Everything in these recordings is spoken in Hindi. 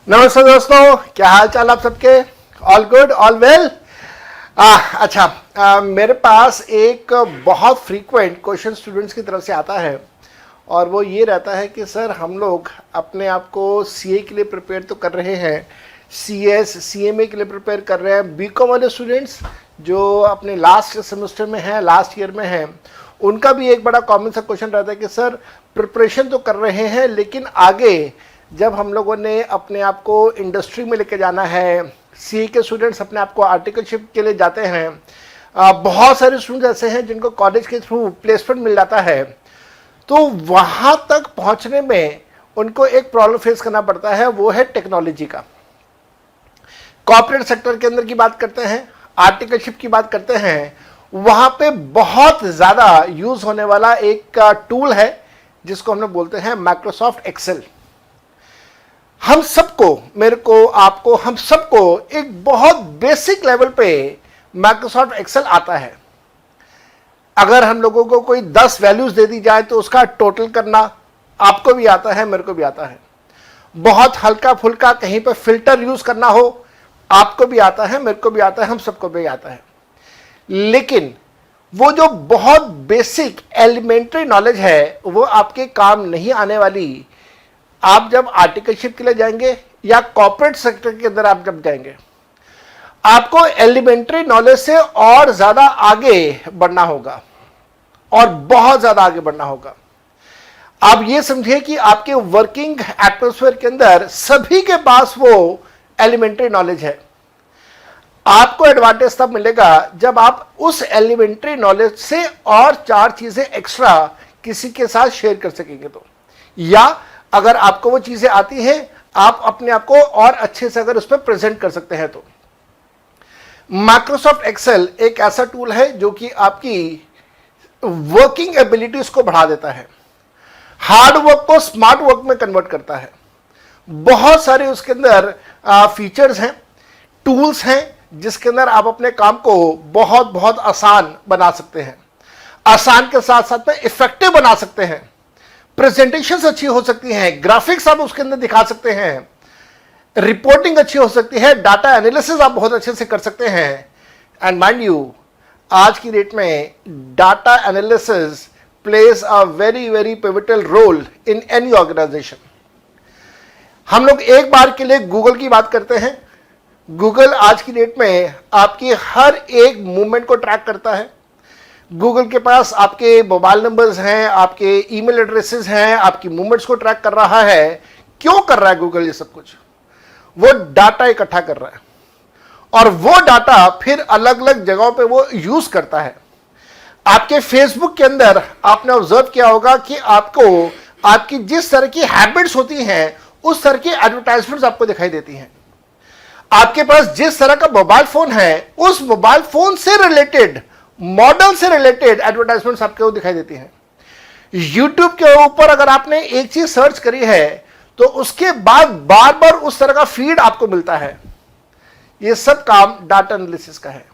नमस्ते दोस्तों, क्या हाल चाल आप सबके? All good, all well. मेरे पास एक बहुत फ्रीक्वेंट क्वेश्चन स्टूडेंट्स की तरफ से आता है और वो ये रहता है कि सर हम लोग अपने आप को सीए के लिए प्रिपेयर तो कर रहे हैं, सीएस सीएमए के लिए प्रिपेयर कर रहे हैं। बीकॉम वाले स्टूडेंट्स जो अपने लास्ट सेमेस्टर में हैं, लास्ट ईयर में हैं, उनका भी एक बड़ा कॉमन सा क्वेश्चन रहता है कि सर प्रिपरेशन तो कर रहे हैं लेकिन आगे जब हम लोगों ने अपने आप को इंडस्ट्री में लेके जाना है, सीए के स्टूडेंट्स अपने आप को आर्टिकलशिप के लिए जाते हैं। बहुत सारे स्टूडेंट्स ऐसे हैं जिनको कॉलेज के थ्रू प्लेसमेंट मिल जाता है, तो वहाँ तक पहुँचने में उनको एक प्रॉब्लम फेस करना पड़ता है, वो है टेक्नोलॉजी का। कॉर्पोरेट सेक्टर के अंदर की बात करते हैं, आर्टिकलशिप की बात करते हैं, वहाँ पे बहुत ज़्यादा यूज़ होने वाला एक टूल है जिसको हम लोग बोलते हैं माइक्रोसॉफ्ट एक्सेल। हम सबको, मेरे को, आपको, हम सबको एक बहुत बेसिक लेवल पे माइक्रोसॉफ्ट एक्सेल आता है। अगर हम लोगों को कोई 10 वैल्यूज दे दी जाए तो उसका टोटल करना आपको भी आता है, मेरे को भी आता है। बहुत हल्का फुल्का कहीं पे फिल्टर यूज करना हो आपको भी आता है, मेरे को भी आता है, हम सबको भी आता है। लेकिन वो जो बहुत बेसिक एलिमेंट्री नॉलेज है वो आपके काम नहीं आने वाली आप जब आर्टिकलशिप के लिए जाएंगे या कॉर्पोरेट सेक्टर के अंदर आप जब जाएंगे। आपको एलिमेंट्री नॉलेज से और ज्यादा आगे बढ़ना होगा और बहुत ज्यादा आगे बढ़ना होगा। आप ये समझिए कि आपके वर्किंग एटमॉस्फेयर के अंदर सभी के पास वो एलिमेंट्री नॉलेज है। आपको एडवांटेज तब मिलेगा जब आप उस एलिमेंट्री नॉलेज से और 4 चीजें एक्स्ट्रा किसी के साथ शेयर कर सकेंगे तो, या अगर आपको वो चीजें आती हैं आप अपने आप को और अच्छे से अगर उस पर प्रेजेंट कर सकते हैं तो। माइक्रोसॉफ्ट एक्सेल एक ऐसा टूल है जो कि आपकी वर्किंग एबिलिटीज को बढ़ा देता है, हार्ड वर्क को स्मार्ट वर्क में कन्वर्ट करता है। बहुत सारे उसके अंदर फीचर्स हैं, टूल्स हैं जिसके अंदर आप अपने काम को बहुत बहुत आसान बना सकते हैं। आसान के साथ साथ में इफेक्टिव बना सकते हैं, प्रेजेंटेशंस अच्छी हो सकती हैं, ग्राफिक्स आप उसके अंदर दिखा सकते हैं, रिपोर्टिंग अच्छी हो सकती है, डाटा एनालिसिस आप बहुत अच्छे से कर सकते हैं। एंड माइंड यू, आज की डेट में data analysis plays a very very pivotal role in any organisation. हम लोग एक बार के लिए गूगल की बात करते हैं। गूगल आज की डेट में आपकी हर एक मूवमेंट को ट्रैक करता है। गूगल के पास आपके मोबाइल नंबर्स हैं, आपके ईमेल एड्रेसेस हैं, आपकी मूवमेंट्स को ट्रैक कर रहा है। क्यों कर रहा है गूगल ये सब कुछ? वो डाटा इकट्ठा कर रहा है और वो डाटा फिर अलग अलग जगहों पे वो यूज करता है। आपके फेसबुक के अंदर आपने ऑब्जर्व किया होगा कि आपको आपकी जिस तरह की हैबिट्स होती हैं उस तरह की एडवर्टाइजमेंट्स आपको दिखाई देती हैं। आपके पास जिस तरह का मोबाइल फोन है उस मोबाइल फोन से रिलेटेड, मॉडल से रिलेटेड एडवर्टाइजमेंट्स आपको दिखाई देती हैं। यूट्यूब के ऊपर अगर आपने एक चीज सर्च करी है तो उसके बाद बार बार उस तरह का फीड आपको मिलता है। यह सब काम डाटा एनालिसिस का है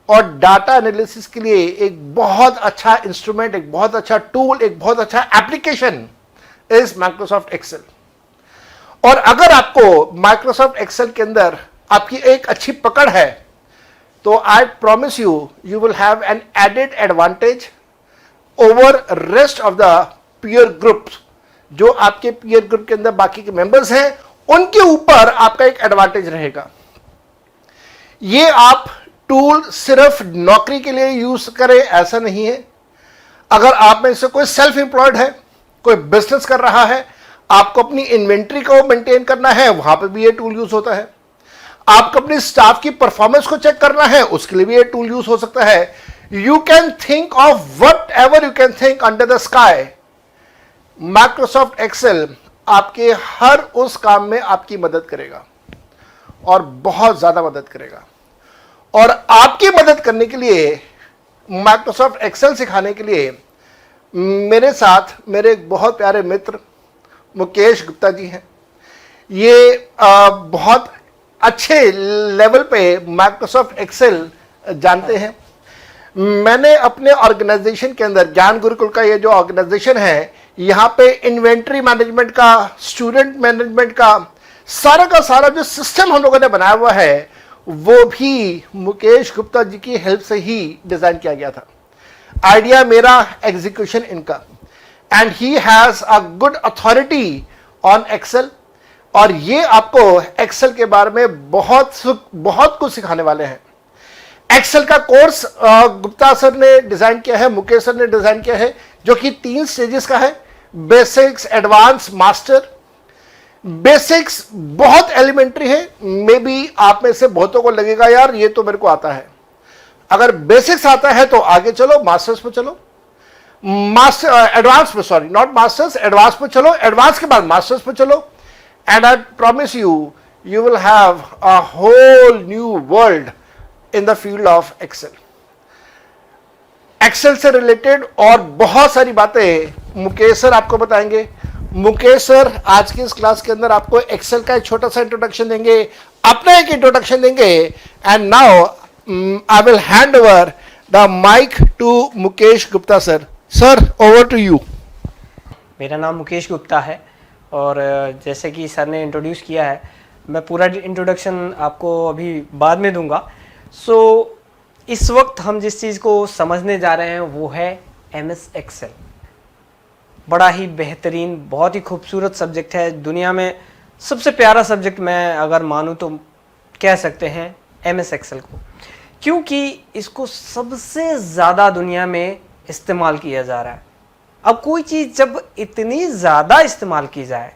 और डाटा एनालिसिस के लिए एक बहुत अच्छा इंस्ट्रूमेंट, एक बहुत अच्छा टूल, एक बहुत अच्छा एप्लीकेशन इज माइक्रोसॉफ्ट एक्सेल। और अगर आपको माइक्रोसॉफ्ट एक्सेल के अंदर आपकी एक अच्छी पकड़ है तो I promise you, you will have an added advantage over rest of the peer groups. जो आपके पीयर ग्रुप के अंदर बाकी के मेंबर्स हैं उनके ऊपर आपका एक एडवांटेज रहेगा। ये आप टूल सिर्फ नौकरी के लिए यूज करें ऐसा नहीं है। अगर आप में से कोई सेल्फ एम्प्लॉयड है, कोई बिजनेस कर रहा है, आपको अपनी इन्वेंट्री को मेंटेन करना है, वहां पे भी ये टूल यूज होता है। आपको अपनी स्टाफ की परफॉर्मेंस को चेक करना है, उसके लिए भी ये टूल यूज हो सकता है। You can think of whatever you can think under the sky. Microsoft Excel आपके हर उस काम में आपकी मदद करेगा और बहुत ज्यादा मदद करेगा। और आपकी मदद करने के लिए, माइक्रोसॉफ्ट एक्सेल सिखाने के लिए मेरे साथ मेरे एक बहुत प्यारे मित्र मुकेश गुप्ता जी हैं। ये बहुत अच्छे लेवल पे माइक्रोसॉफ्ट एक्सेल जानते हैं। मैंने अपने ऑर्गेनाइजेशन के अंदर, ज्ञान गुरुकुल का ये जो ऑर्गेनाइजेशन है, यहाँ पे इन्वेंट्री मैनेजमेंट का, स्टूडेंट मैनेजमेंट का, सारा का सारा जो सिस्टम हम लोगों ने बनाया हुआ है वो भी मुकेश गुप्ता जी की हेल्प से ही डिजाइन किया गया था। आइडिया मेरा, एग्जीक्यूशन इनका, and he has a good authority on Excel. और ये आपको एक्सेल के बारे में बहुत कुछ सिखाने वाले हैं। एक्सेल का कोर्स गुप्ता सर ने डिजाइन किया है, मुकेश सर ने डिजाइन किया है, जो कि 3 स्टेजेस का है, बेसिक्स, एडवांस, मास्टर। बेसिक्स बहुत एलिमेंट्री है, मे बी आप में से बहुतों को लगेगा यार ये तो मेरे को आता है। अगर बेसिक्स आता है तो आगे चलो, मास्टर्स पे चलो, एडवांस पे, सॉरी नॉट मास्टर्स, एडवांस पे चलो, एडवांस के बाद मास्टर्स पे चलो, and I promise you you will have a whole new world in the field of Excel. Excel से रिलेटेड और बहुत सारी बातें मुकेश सर आपको बताएंगे। मुकेश सर आज की इस क्लास के अंदर आपको एक्सेल का एक छोटा सा इंट्रोडक्शन देंगे, अपना एक इंट्रोडक्शन देंगे, and now I will hand over the mic to Mukesh Gupta sir. Sir, over to you. मेरा नाम मुकेश गुप्ता है और जैसे कि सर ने इंट्रोड्यूस किया है, मैं पूरा इंट्रोडक्शन आपको अभी बाद में दूंगा। सो इस वक्त हम जिस चीज़ को समझने जा रहे हैं वो है MS एक्सेल। बड़ा ही बेहतरीन, बहुत ही खूबसूरत सब्जेक्ट है। दुनिया में सबसे प्यारा सब्जेक्ट मैं अगर मानूँ तो कह सकते हैं MS एक्सेल को, क्योंकि इसको सबसे ज़्यादा दुनिया में इस्तेमाल किया जा रहा है। अब कोई चीज़ जब इतनी ज़्यादा इस्तेमाल की जाए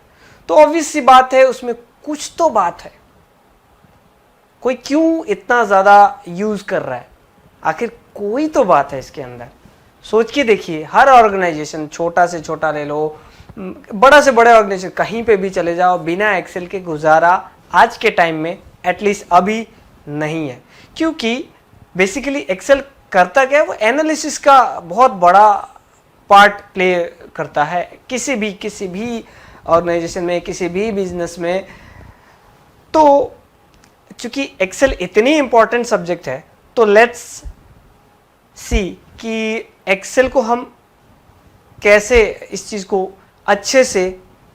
तो ऑब्वियस सी बात है उसमें कुछ तो बात है। कोई क्यों इतना ज़्यादा यूज़ कर रहा है, आखिर कोई तो बात है इसके अंदर। सोच के देखिए, हर ऑर्गेनाइजेशन, छोटा से छोटा ले लो, बड़ा से बड़ा ऑर्गेनाइजेशन, कहीं पे भी चले जाओ, बिना एक्सेल के गुजारा आज के टाइम में एटलीस्ट अभी नहीं है। क्योंकि बेसिकली एक्सेल करता क्या है, वो एनालिसिस का बहुत बड़ा पार्ट प्ले करता है किसी भी ऑर्गेनाइजेशन में, किसी भी बिजनेस में। तो चूंकि एक्सेल इतनी इंपॉर्टेंट सब्जेक्ट है तो लेट्स सी कि एक्सेल को हम कैसे इस चीज़ को अच्छे से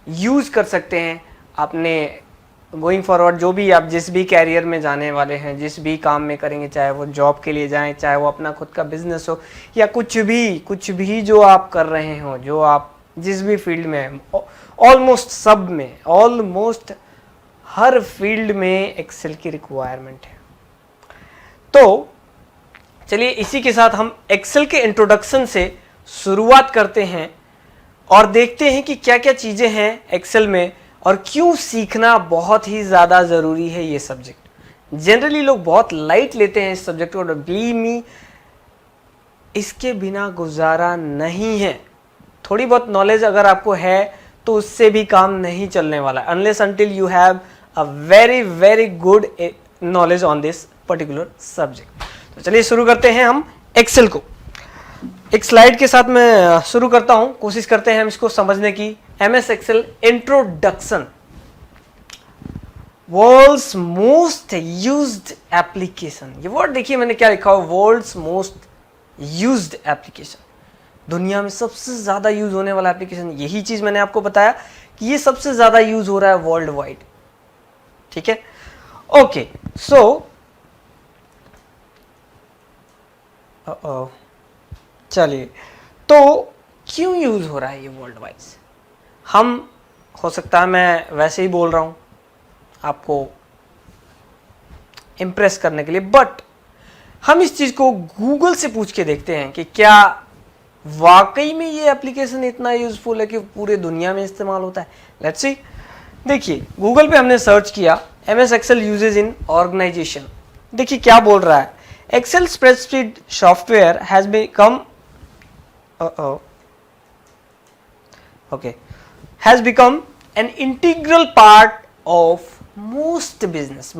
यूज़ कर सकते हैं अपने गोइंग फॉरवर्ड। जो भी आप जिस भी कैरियर में जाने वाले हैं, जिस भी काम में करेंगे, चाहे वो जॉब के लिए जाएं, चाहे वो अपना खुद का बिजनेस हो, या कुछ भी जो आप कर रहे हो, जो आप जिस भी फील्ड में हैं, ऑलमोस्ट सब में, ऑलमोस्ट हर फील्ड में एक्सेल की रिक्वायरमेंट है। तो चलिए इसी के साथ हम एक्सेल के इंट्रोडक्शन से शुरुआत करते हैं और देखते हैं कि क्या क्या चीज़ें हैं एक्सेल में और क्यों सीखना बहुत ही ज़्यादा ज़रूरी है ये सब्जेक्ट। जनरली लोग बहुत लाइट लेते हैं इस सब्जेक्ट को, बिलीव मी इसके बिना गुजारा नहीं है। थोड़ी बहुत नॉलेज अगर आपको है तो उससे भी काम नहीं चलने वाला, unless until you have a very good knowledge on this particular subject. तो चलिए शुरू करते हैं हम एक्सेल को। एक स्लाइड के साथ मैं शुरू करता हूं, कोशिश करते हैं हम इसको समझने की। MS Excel introduction. World's most used application, ये वर्ड देखिए मैंने क्या लिखा हुआ, वर्ल्ड्स मोस्ट यूज्ड एप्लीकेशन। दुनिया में सबसे ज्यादा यूज होने वाला एप्लीकेशन, यही चीज मैंने आपको बताया कि ये सबसे ज्यादा यूज हो रहा है वर्ल्ड वाइड। ठीक है, ओके। सो चलिए, तो क्यों यूज हो रहा है ये वर्ल्ड वाइड? हम, हो सकता है मैं वैसे ही बोल रहा हूं आपको इंप्रेस करने के लिए, बट हम इस चीज को गूगल से पूछ के देखते हैं कि क्या वाकई में ये एप्लीकेशन इतना यूजफुल है कि पूरे दुनिया में इस्तेमाल होता है। Let's see. देखिए गूगल पे हमने सर्च किया MS Excel uses in organisation. देखिए क्या बोल रहा है, Excel spreadsheet software has become has become an integral part of most business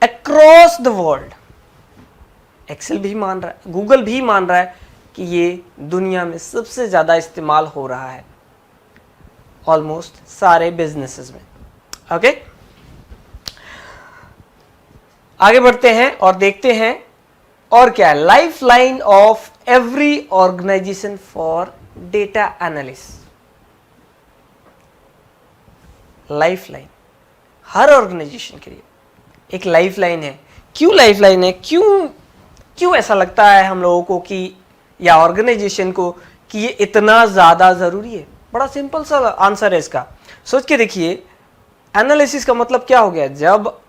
across the world। Excel भी मान रहा है, गूगल भी मान रहा है कि ये दुनिया में सबसे ज्यादा इस्तेमाल हो रहा है ऑलमोस्ट सारे बिजनेसेस में। ओके, आगे बढ़ते हैं और देखते हैं और क्या है। Lifeline of every organisation for data analyst. Lifeline हर ऑर्गेनाइजेशन के लिए एक लाइफ लाइन है। क्यों लाइफ लाइन है? क्यों ऐसा लगता है हम लोगों को कि या ऑर्गेनाइजेशन को कि ये इतना ज़्यादा ज़रूरी है? बड़ा सिंपल सा आंसर है इसका, सोच के देखिए। एनालिसिस का मतलब क्या हो गया? जब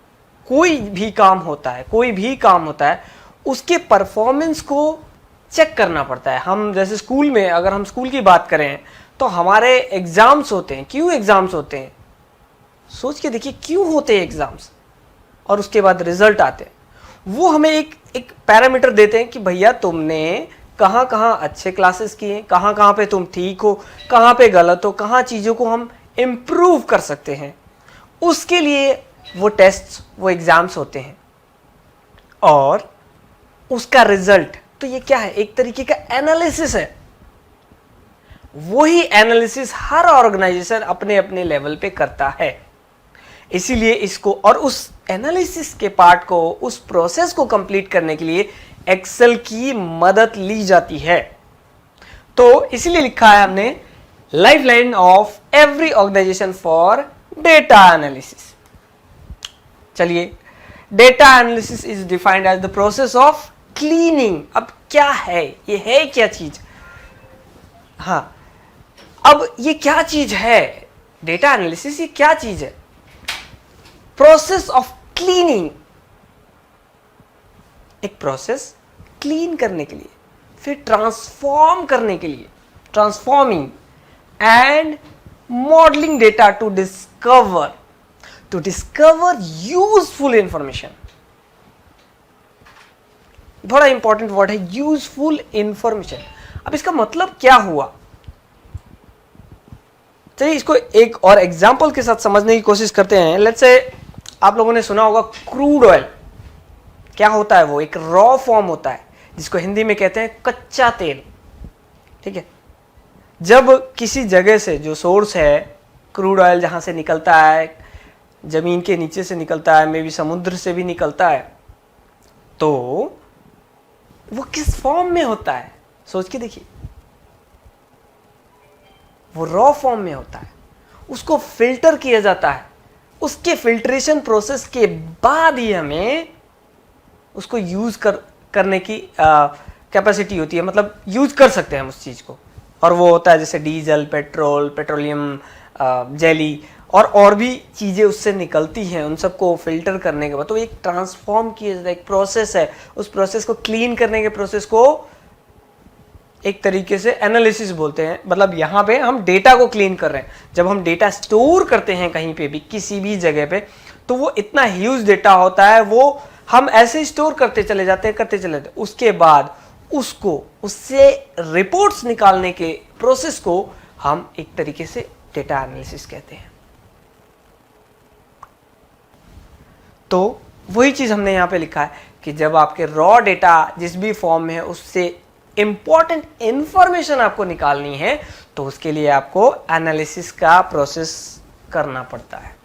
कोई भी काम होता है उसके परफॉर्मेंस को चेक करना पड़ता है। हम जैसे स्कूल में, अगर हम स्कूल की बात करें तो हमारे एग्जाम्स होते हैं। क्यों एग्जाम्स होते हैं? सोच के देखिए क्यों होते हैं एग्जाम्स, और उसके बाद रिजल्ट आते हैं। वो हमें एक पैरामीटर देते हैं कि भैया तुमने कहाँ कहाँ अच्छे क्लासेस किए, कहाँ कहाँ पे तुम ठीक हो, कहाँ पे गलत हो, कहाँ चीज़ों को हम इम्प्रूव कर सकते हैं। उसके लिए वो टेस्ट, वो एग्जाम्स होते हैं, और उसका रिजल्ट तो ये क्या है? एक तरीके का एनालिसिस है। वही एनालिसिस हर ऑर्गेनाइजेशन अपने अपने लेवल पे करता है। इसीलिए इसको, और उस एनालिसिस के पार्ट को, उस प्रोसेस को कंप्लीट करने के लिए एक्सेल की मदद ली जाती है। तो इसीलिए लिखा है हमने lifeline of every organisation for data analysis. चलिए, data analysis is defined as the process of cleaning. अब क्या है ये? है क्या चीज? हाँ, अब ये क्या चीज है? डेटा एनालिसिस ये क्या चीज है? प्रोसेस ऑफ क्लीनिंग, एक प्रोसेस क्लीन करने के लिए, फिर ट्रांसफॉर्म करने के लिए, transforming and modelling data to discover useful information. बड़ा इंपॉर्टेंट वर्ड है, यूजफुल इंफॉर्मेशन। अब इसका मतलब क्या हुआ? चलिए इसको एक और एग्जांपल के साथ समझने की कोशिश करते हैं। लेट्स से आप लोगों ने सुना होगा क्रूड ऑयल। क्या होता है? वो एक रॉ फॉर्म होता है जिसको हिंदी में कहते हैं कच्चा तेल। ठीक है, जब किसी जगह से, जो सोर्स है क्रूड ऑयल जहां से निकलता है, जमीन के नीचे से निकलता है, मे बी समुद्र से भी निकलता है, तो वो किस फॉर्म में होता है? सोच के देखिए, वो रॉ फॉर्म में होता है। उसको फिल्टर किया जाता है। उसके फिल्ट्रेशन प्रोसेस के बाद ही हमें उसको यूज करने की कैपेसिटी होती है, मतलब यूज कर सकते हैं हम उस चीज को। और वो होता है जैसे डीजल, पेट्रोल, पेट्रोलियम जेली और भी चीजें उससे निकलती हैं। उन सबको फिल्टर करने के बाद तो एक ट्रांसफॉर्म किया जाता है, एक प्रोसेस है। उस प्रोसेस को क्लीन करने के प्रोसेस को एक तरीके से एनालिसिस बोलते हैं। मतलब यहाँ पे हम डेटा को क्लीन कर रहे हैं। जब हम डेटा स्टोर करते हैं कहीं पे भी, किसी भी जगह पे, तो वो इतना ह्यूज डेटा होता है, वो हम ऐसे स्टोर करते चले जाते हैं। उसके बाद उससे रिपोर्ट्स निकालने के प्रोसेस को हम एक तरीके से डेटा एनालिसिस कहते हैं। तो वही चीज हमने यहाँ पे लिखा है कि जब आपके रॉ डेटा जिस भी फॉर्म में है उससे इंपॉर्टेंट इंफॉर्मेशन आपको निकालनी है, तो उसके लिए आपको एनालिसिस का प्रोसेस करना पड़ता है।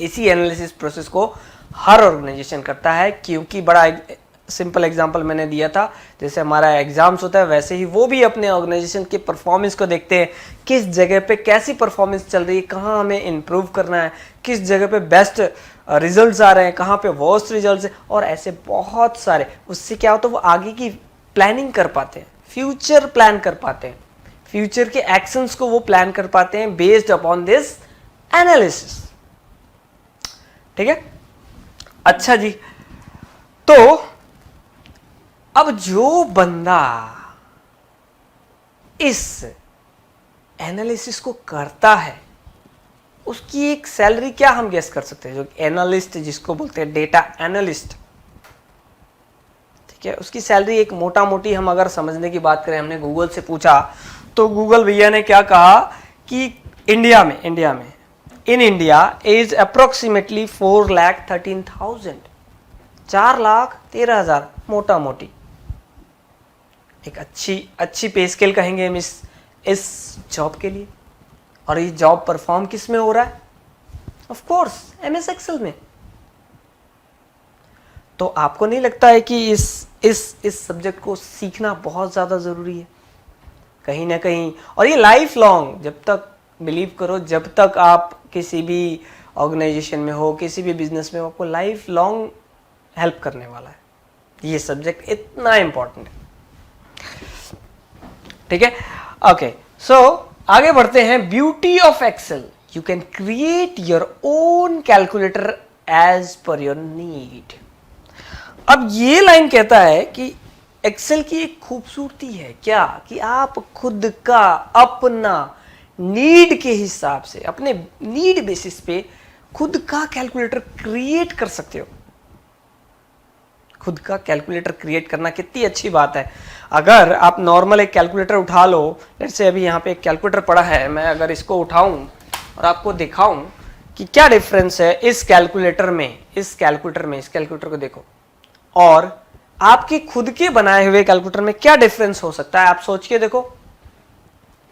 इसी एनालिसिस प्रोसेस को हर ऑर्गेनाइजेशन करता है, क्योंकि बड़ा सिंपल एग्जांपल मैंने दिया था, जैसे हमारा एग्जाम्स होता है वैसे ही वो भी अपने ऑर्गेनाइजेशन के परफॉर्मेंस को देखते हैं। किस जगह पे कैसी परफॉर्मेंस चल रही है, कहाँ हमें इम्प्रूव करना है, किस जगह पे बेस्ट रिजल्ट्स आ रहे हैं, कहाँ पे वर्स्ट रिजल्ट्स हैं, और ऐसे बहुत सारे। उससे क्या होता है, वो आगे की प्लानिंग कर पाते हैं, फ्यूचर प्लान कर पाते हैं, फ्यूचर के एक्शंस को वो प्लान कर पाते हैं बेस्ड अपॉन दिस एनालिसिस। ठीक है, अच्छा जी। तो अब जो बंदा इस एनालिसिस को करता है उसकी एक सैलरी क्या हम गेस कर सकते हैं? जो एनालिस्ट जिसको बोलते हैं डेटा एनालिस्ट, ठीक है, उसकी सैलरी एक मोटा मोटी हम अगर समझने की बात करें, हमने गूगल से पूछा तो गूगल भैया ने क्या कहा कि इंडिया में इन इंडिया इज अप्रोक्सीमेटली 4,13,000, 4,13,000 मोटा मोटी। एक अच्छी पे स्केल कहेंगे हम इस जॉब के लिए। और ये जॉब परफॉर्म किस में हो रहा है? ऑफ कोर्स एमएस एक्सेल में। तो आपको नहीं लगता है कि इस सब्जेक्ट को सीखना बहुत ज्यादा जरूरी है कहीं ना कहीं? और ये लाइफ लॉन्ग, जब तक बिलीव करो, जब तक आपके किसी भी ऑर्गेनाइजेशन में हो, किसी भी बिजनेस में हो, आपको लाइफ लॉन्ग हेल्प करने वाला है। ये सब्जेक्ट इतना इंपॉर्टेंट है, ठीक है। ओके, सो आगे बढ़ते हैं। Beauty of Excel, you can create your own calculator as per your need. अब ये लाइन कहता है कि एक्सेल की एक खूबसूरती है क्या, कि आप खुद का अपना नीड के हिसाब से, अपने नीड बेसिस पे खुद का कैलकुलेटर क्रिएट कर सकते हो। खुद का कैलकुलेटर क्रिएट करना कितनी अच्छी बात है। अगर आप नॉर्मल एक कैलकुलेटर उठा लो, जैसे अभी यहाँ पे एक कैलकुलेटर पड़ा है, मैं अगर इसको उठाऊं और आपको दिखाऊं कि क्या डिफरेंस है इस कैलकुलेटर में, इस कैलकुलेटर को देखो, और आपके खुद के बनाए हुए कैलकुलेटर में क्या डिफरेंस हो सकता है, आप सोच के देखो,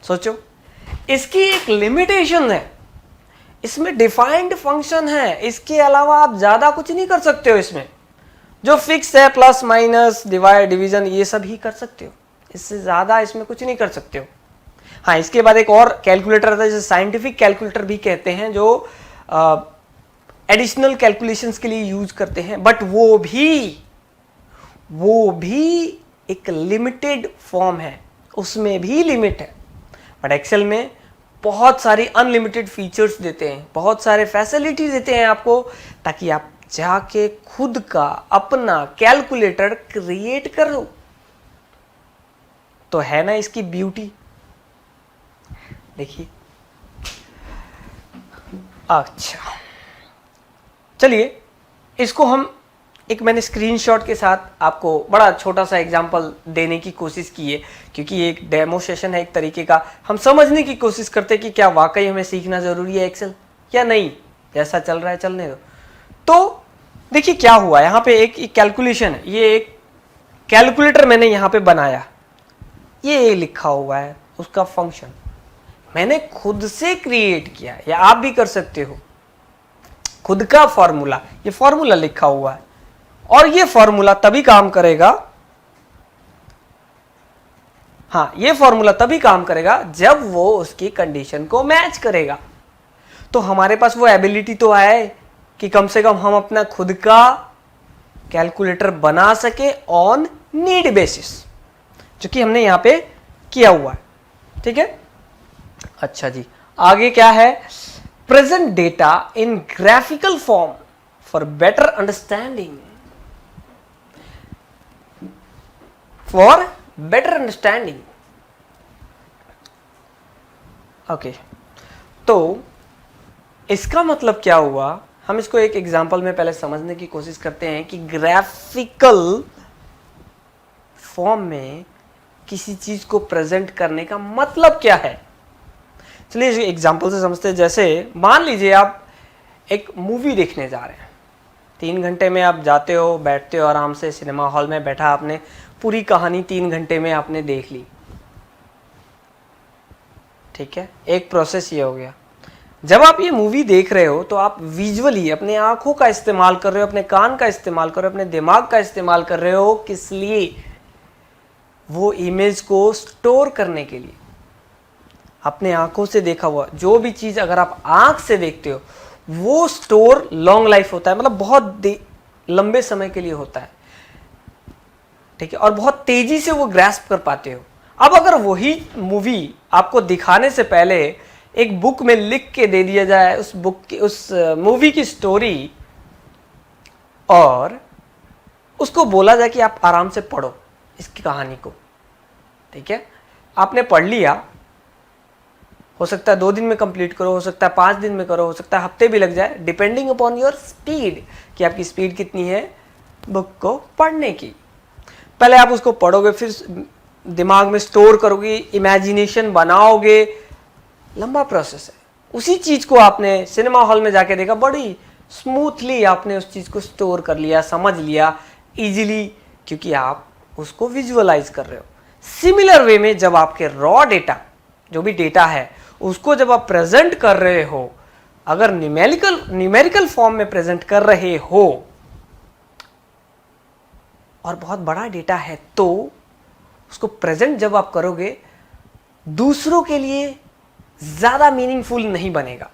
सोचो। इसकी एक लिमिटेशन है, इसमें डिफाइंड फंक्शन है, इसके अलावा आप ज्यादा कुछ नहीं कर सकते हो। इसमें जो फिक्स है, प्लस माइनस डिवाइड डिवीजन, ये सब ही कर सकते हो, इससे ज्यादा इसमें कुछ नहीं कर सकते हो। हाँ, इसके बाद एक और कैलकुलेटर आता है जिसे साइंटिफिक कैलकुलेटर भी कहते हैं, जो एडिशनल कैलकुलेशंस के लिए यूज करते हैं, बट वो भी एक लिमिटेड फॉर्म है, उसमें भी लिमिट है। बट एक्सेल में बहुत सारी अनलिमिटेड फीचर्स देते हैं, बहुत सारे फैसिलिटी देते हैं आपको, ताकि आप जाके खुद का अपना कैलकुलेटर क्रिएट करो। तो है ना इसकी ब्यूटी, देखिए। अच्छा, चलिए इसको हम एक, मैंने स्क्रीनशॉट के साथ आपको बड़ा छोटा सा एग्जांपल देने की कोशिश की है, क्योंकि ये एक डेमो सेशन है, एक तरीके का हम समझने की कोशिश करते हैं कि क्या वाकई हमें सीखना जरूरी है एक्सेल या नहीं, जैसा चल रहा है चलने दो। तो देखिए क्या हुआ, यहाँ पे एक कैलकुलेशन है, ये एक कैलकुलेटर मैंने यहाँ पे बनाया, ये लिखा हुआ है उसका फंक्शन मैंने खुद से क्रिएट किया, या आप भी कर सकते हो। खुद का फॉर्मूला, ये फॉर्मूला लिखा हुआ है, और ये फॉर्मूला तभी काम करेगा, हाँ, ये फॉर्मूला तभी काम करेगा जब वो उसकी कंडीशन को मैच करेगा। तो हमारे पास वो एबिलिटी तो है कि कम से कम हम अपना खुद का कैलकुलेटर बना सके ऑन नीड बेसिस, जो कि हमने यहां पे किया हुआ है, ठीक है। अच्छा जी, आगे क्या है, present data in graphical form for better understanding, for better understanding. Okay, तो इसका मतलब क्या हुआ, हम इसको एक एग्जांपल में पहले समझने की कोशिश करते हैं कि ग्राफिकल फॉर्म में किसी चीज को प्रेजेंट करने का मतलब क्या है। चलिए इस एग्जांपल से समझते हैं। जैसे मान लीजिए आप एक मूवी देखने जा रहे हैं, 3 घंटे में आप जाते हो, बैठते हो आराम से सिनेमा हॉल में, बैठा आपने पूरी कहानी 3 घंटे में आपने देख ली, ठीक है। एक प्रोसेस ये हो गया। जब आप ये मूवी देख रहे हो तो आप विजुअली अपने आंखों का इस्तेमाल कर रहे हो, अपने कान का इस्तेमाल कर रहे हो, अपने दिमाग का इस्तेमाल कर रहे हो, किस लिए, वो इमेज को स्टोर करने के लिए। अपने आंखों से देखा हुआ जो भी चीज अगर आप आंख से देखते हो, वो स्टोर लॉन्ग लाइफ होता है, मतलब बहुत लंबे समय के लिए होता है, ठीक है, और बहुत तेजी से वो ग्रैस्प कर पाते हो। अब अगर वही मूवी आपको दिखाने से पहले एक बुक में लिख के दे दिया जाए, उस बुक की, उस मूवी की स्टोरी, और उसको बोला जाए कि आप आराम से पढ़ो इसकी कहानी को, ठीक है, आपने पढ़ लिया, हो सकता है 2 दिन में कंप्लीट करो, हो सकता है 5 दिन में करो, हो सकता है हफ्ते भी लग जाए, डिपेंडिंग अपॉन योर स्पीड, कि आपकी स्पीड कितनी है बुक को पढ़ने की। पहले आप उसको पढ़ोगे, फिर दिमाग में स्टोर करोगे, इमेजिनेशन बनाओगे, लंबा प्रोसेस है। उसी चीज को आपने सिनेमा हॉल में जाके देखा, बड़ी स्मूथली आपने उस चीज को स्टोर कर लिया, समझ लिया इजीली, क्योंकि आप उसको विजुअलाइज कर रहे हो। सिमिलर वे में जब आपके रॉ डेटा, जो भी डेटा है, उसको जब आप प्रेजेंट कर रहे हो, अगर न्यूमेरिकल फॉर्म में प्रेजेंट कर रहे हो और बहुत बड़ा डेटा है, तो उसको प्रेजेंट जब आप करोगे, दूसरों के लिए ज्यादा मीनिंगफुल नहीं बनेगा।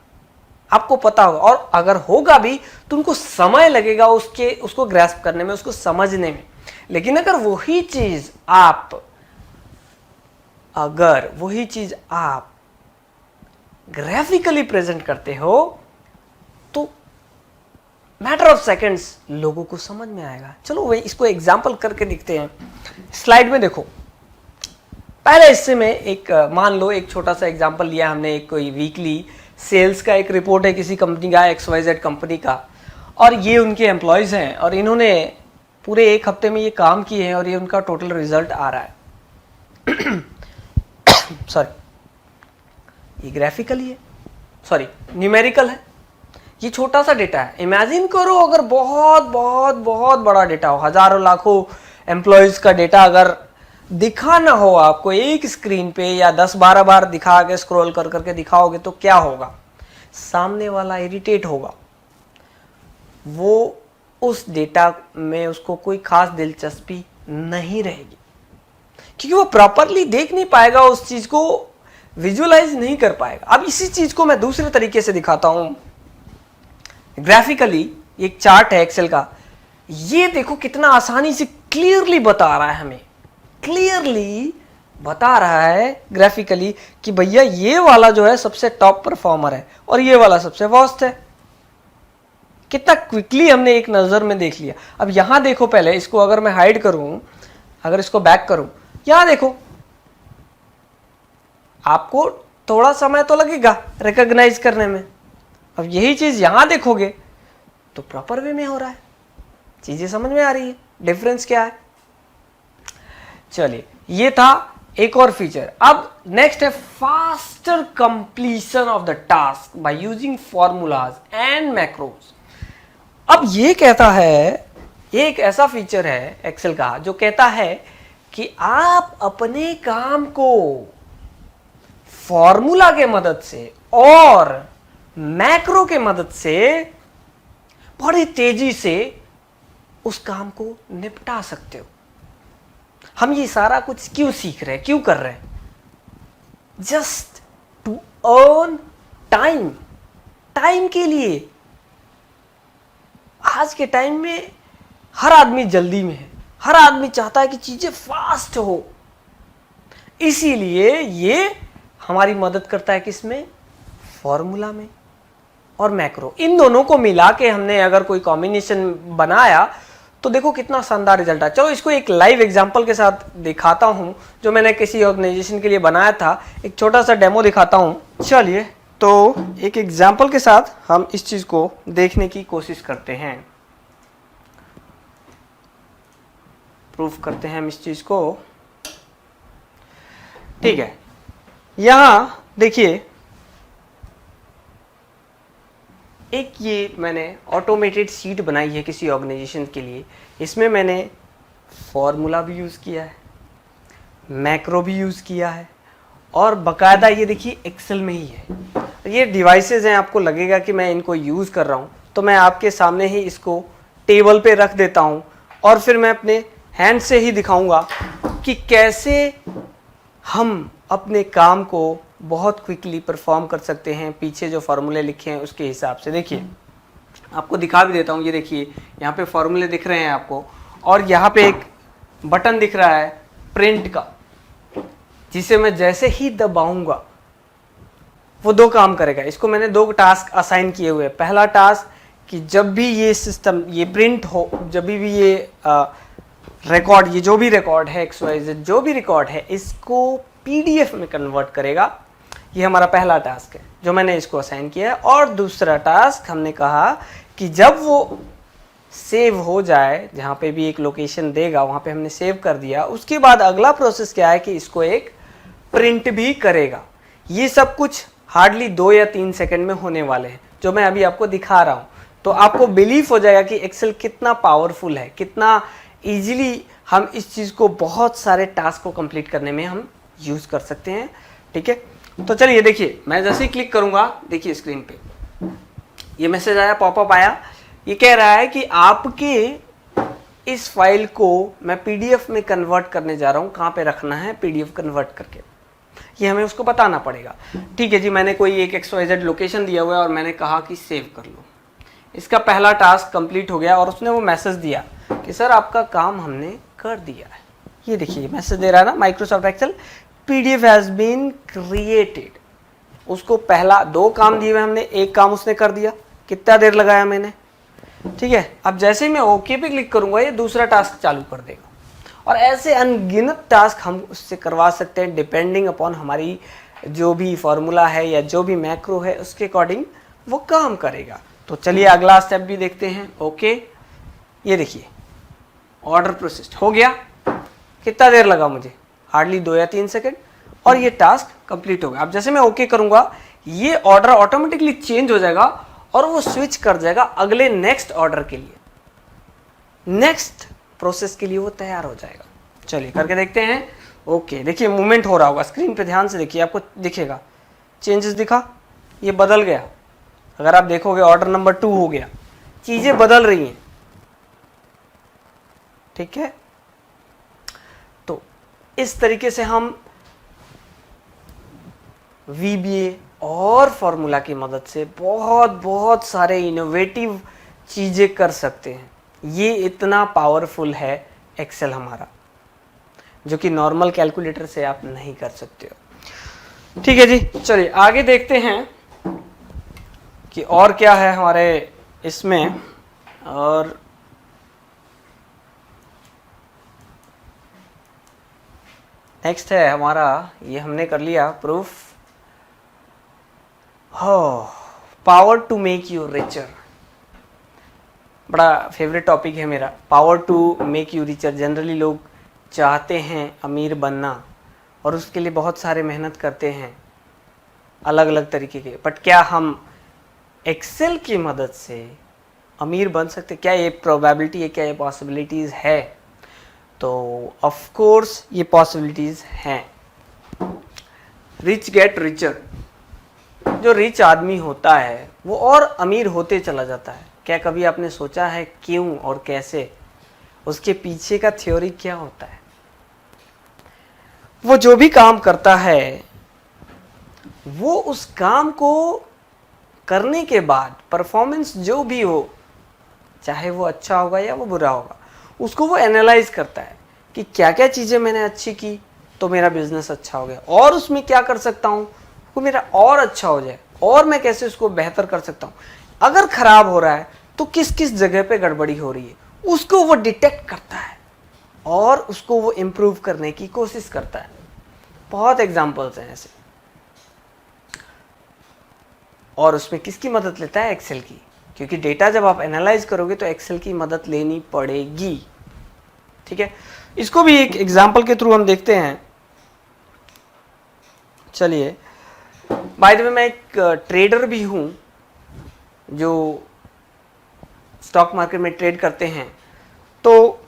आपको पता होगा, और अगर होगा भी तो उनको समय लगेगा उसको ग्रैस्प करने में, उसको समझने में। लेकिन अगर वही चीज आप ग्राफिकली प्रेजेंट करते हो तो मैटर ऑफ सेकंड्स लोगों को समझ में आएगा। चलो वही इसको एग्जांपल करके दिखते हैं। स्लाइड में देखो, पहले हिस्से में एक मान लो एक छोटा सा एग्जांपल लिया हमने, एक कोई वीकली सेल्स का एक रिपोर्ट है किसी कंपनी का, XYZ कंपनी का, और ये उनके एम्प्लॉयज हैं और इन्होंने पूरे एक हफ्ते में ये काम किए हैं और ये उनका टोटल रिजल्ट आ रहा है। सॉरी, ये ग्राफिकली है, सॉरी न्यूमेरिकल है, ये छोटा सा डेटा है। इमेजिन करो अगर बहुत बहुत बहुत बड़ा डेटा हो, हजारों लाखों एम्प्लॉयज का डेटा अगर दिखा ना हो आपको एक स्क्रीन पे, या 10-12 बार दिखा के स्क्रॉल कर करके दिखाओगे तो क्या होगा? सामने वाला इरिटेट होगा, वो उस डेटा में उसको कोई खास दिलचस्पी नहीं रहेगी, क्योंकि वो प्रॉपरली देख नहीं पाएगा, उस चीज को विजुअलाइज नहीं कर पाएगा। अब इसी चीज को मैं दूसरे तरीके से दिखाता हूं ग्राफिकली। एक चार्ट है एक्सेल का, ये देखो कितना आसानी से क्लियरली बता रहा है हमें, क्लियरली बता रहा है ग्राफिकली कि भैया ये वाला जो है सबसे टॉप परफॉर्मर है और ये वाला सबसे वर्स्ट है। कितना क्विकली हमने एक नजर में देख लिया। अब यहां देखो, पहले इसको अगर मैं हाइड करूं, अगर इसको बैक करूं, यहां देखो, आपको थोड़ा समय तो लगेगा रिकॉग्नाइज करने में। अब यही चीज यहां देखोगे तो प्रॉपर वे में हो रहा है, चीजें समझ में आ रही है, डिफरेंस क्या है। चलिए, ये था एक और फीचर। अब नेक्स्ट है faster completion of the task by using formulas and macros. अब ये कहता है, ये एक ऐसा फीचर है एक्सेल का जो कहता है कि आप अपने काम को फॉर्मूला के मदद से और मैक्रो के मदद से बड़ी तेजी से उस काम को निपटा सकते हो। हम ये सारा कुछ क्यों सीख रहे हैं, क्यों कर रहे हैं? Just to earn time, time के लिए। आज के टाइम में हर आदमी जल्दी में है, हर आदमी चाहता है कि चीजें फास्ट हो, इसीलिए ये हमारी मदद करता है किसमें? फॉर्मूला में और मैक्रो। इन दोनों को मिला के हमने अगर कोई कॉम्बिनेशन बनाया तो देखो कितना शानदार रिजल्ट है। चलो इसको एक लाइव एग्जांपल के साथ दिखाता हूं, जो मैंने किसी ऑर्गेनाइजेशन के लिए बनाया था। एक छोटा सा डेमो दिखाता हूं। चलिए, तो एक एग्जांपल के साथ हम इस चीज को देखने की कोशिश करते हैं, प्रूफ करते हैं हम इस चीज को। ठीक है, यहां देखिए, एक ये मैंने ऑटोमेटेड शीट बनाई है किसी ऑर्गेनाइजेशन के लिए। इसमें मैंने फॉर्मूला भी यूज़ किया है, मैक्रो भी यूज़ किया है, और बकायदा ये देखिए एक्सेल में ही है। ये डिवाइसेस हैं, आपको लगेगा कि मैं इनको यूज़ कर रहा हूँ, तो मैं आपके सामने ही इसको टेबल पे रख देता हूँ और फिर मैं अपने हैंड से ही दिखाऊंगा कि कैसे हम अपने काम को बहुत क्विकली परफॉर्म कर सकते हैं। पीछे जो फार्मूले लिखे हैं उसके हिसाब से देखिए, आपको दिखा भी देता हूँ। ये देखिए, यहाँ पे फार्मूले दिख रहे हैं आपको, और यहाँ पे एक बटन दिख रहा है प्रिंट का, जिसे मैं जैसे ही दबाऊंगा वो दो काम करेगा। इसको मैंने दो टास्क असाइन किए हुए हैं। पहला टास्क कि जब भी ये सिस्टम ये प्रिंट हो, जब भी ये रिकॉर्ड, ये जो भी रिकॉर्ड है XYZ जो भी रिकॉर्ड है, इसको PDF में कन्वर्ट करेगा। ये हमारा पहला टास्क है जो मैंने इसको असाइन किया है। और दूसरा टास्क हमने कहा कि जब वो सेव हो जाए, जहाँ पे भी एक लोकेशन देगा वहाँ पे हमने सेव कर दिया, उसके बाद अगला प्रोसेस क्या है कि इसको एक प्रिंट भी करेगा। ये सब कुछ हार्डली 2 या 3 सेकंड में होने वाले हैं, जो मैं अभी आपको दिखा रहा हूँ। तो आपको बिलीव हो जाएगा कि एक्सेल कितना पावरफुल है, कितना इजीली हम इस चीज़ को बहुत सारे टास्क को कंप्लीट करने में हम यूज़ कर सकते हैं। ठीक है, तो चलिए देखिए, मैं जैसे ही क्लिक करूंगा, देखिए स्क्रीन पे ये मैसेज आया, पॉपअप आया। ये कह रहा है कि आपके इस फाइल को मैं PDF में कन्वर्ट करने जा रहा हूं। कहां पे रखना है? PDF कन्वर्ट करके। ये हमें उसको बताना पड़ेगा। ठीक है जी, मैंने कोई एक XYZ लोकेशन दिया हुआ है और मैंने कहा कि सेव कर लो। इसका पहला टास्क कंप्लीट हो गया और उसने वो मैसेज दिया कि सर आपका काम हमने कर दिया है। ये देखिए मैसेज दे रहा है ना, Microsoft Excel PDF has been created. उसको पहला 2 काम दिए हुए हमने, एक काम उसने कर दिया। कितना देर लगाया मैंने, ठीक है। अब जैसे ही मैं ओके पे क्लिक करूंगा ये दूसरा टास्क चालू कर देगा और ऐसे अनगिनत टास्क हम उससे करवा सकते हैं डिपेंडिंग अपॉन हमारी जो भी फॉर्मूला है या जो भी मैक्रो है उसके अकॉर्डिंग वो काम करेगा। तो चलिए अगला स्टेप भी देखते हैं। ओके, ये देखिए ऑर्डर प्रोसेस्ड हो गया। कितना देर लगा मुझे, हार्डली 2 या 3 सेकंड, और ये टास्क कंप्लीट हो गया। अब जैसे मैं ओके करूंगा ये ऑर्डर ऑटोमेटिकली चेंज हो जाएगा और वो स्विच कर जाएगा अगले नेक्स्ट ऑर्डर के लिए, नेक्स्ट प्रोसेस के लिए वो तैयार हो जाएगा। चलिए करके देखते हैं। ओके, देखिए मूवमेंट हो रहा होगा स्क्रीन पे, ध्यान से देखिए आपको दिखेगा चेंजेस दिखा, ये बदल गया। अगर आप देखोगे ऑर्डर नंबर 2 हो गया, चीजें बदल रही हैं, ठीक है। तो इस तरीके से हम VBA और फॉर्मूला की मदद से बहुत सारे इनोवेटिव चीजें कर सकते हैं। ये इतना पावरफुल है एक्सेल हमारा, जो कि नॉर्मल कैलकुलेटर से आप नहीं कर सकते हो। ठीक है जी, चलिए आगे देखते हैं कि और क्या है हमारे इसमें। और नेक्स्ट है हमारा, ये हमने कर लिया proof, power to make you richer. बड़ा फेवरेट टॉपिक है मेरा, power to make you richer. Generally लोग चाहते हैं अमीर बनना और उसके लिए बहुत सारे मेहनत करते हैं अलग अलग तरीके के, बट क्या हम एक्सेल की मदद से अमीर बन सकते? क्या ये प्रोबेबिलिटी है, क्या ये पॉसिबिलिटीज़ है? तो ऑफ कोर्स ये पॉसिबिलिटीज़ हैं। रिच गेट रिचर, जो रिच आदमी होता है वो और अमीर होते चला जाता है। क्या कभी आपने सोचा है क्यों और कैसे? उसके पीछे का थ्योरी क्या होता है? वो जो भी काम करता है वो उस काम को करने के बाद परफॉर्मेंस जो भी हो, चाहे वो अच्छा होगा या वो बुरा होगा, उसको वो एनालाइज करता है कि क्या क्या चीज़ें मैंने अच्छी की तो मेरा बिजनेस अच्छा हो गया, और उसमें क्या कर सकता हूँ वो मेरा और अच्छा हो जाए, और मैं कैसे उसको बेहतर कर सकता हूँ। अगर खराब हो रहा है तो किस किस जगह पे गड़बड़ी हो रही है उसको वो डिटेक्ट करता है और उसको वो इम्प्रूव करने की कोशिश करता है। बहुत एग्जाम्पल्स हैं ऐसे। और उसमें किसकी मदद लेता है? एक्सेल की, क्योंकि डेटा जब आप एनालाइज करोगे तो एक्सेल की मदद लेनी पड़ेगी। ठीक है, इसको भी एक एग्जाम्पल के थ्रू हम देखते हैं। चलिए, बाय द वे मैं एक ट्रेडर भी हूं जो स्टॉक मार्केट में ट्रेड करते हैं, तो